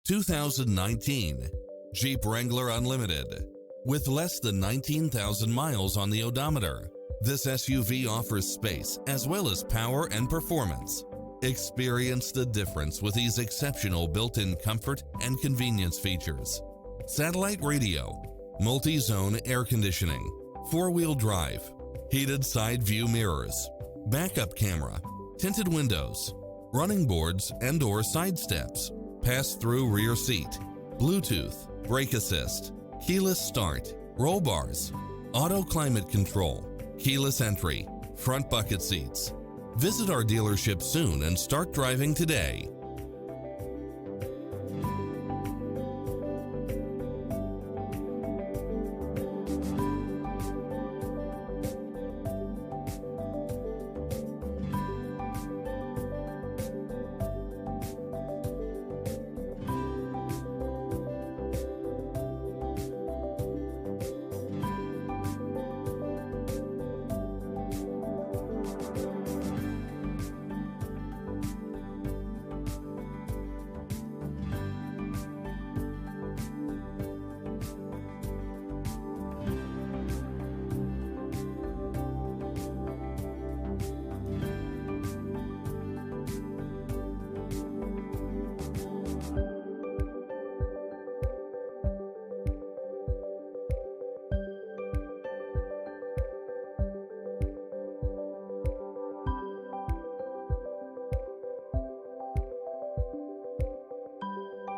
2019 Jeep Wrangler Unlimited. With less than 19,000 miles on the odometer, this SUV offers space as well as power and performance. Experience the difference with these exceptional built-in comfort and convenience features. Satellite radio, multi-zone air conditioning, four-wheel drive, heated side view mirrors, backup camera, tinted windows, running boards and/or side steps, pass-through rear seat, Bluetooth, brake assist, keyless start, roll bars, auto climate control, keyless entry, front bucket seats. Visit our dealership soon and start driving today.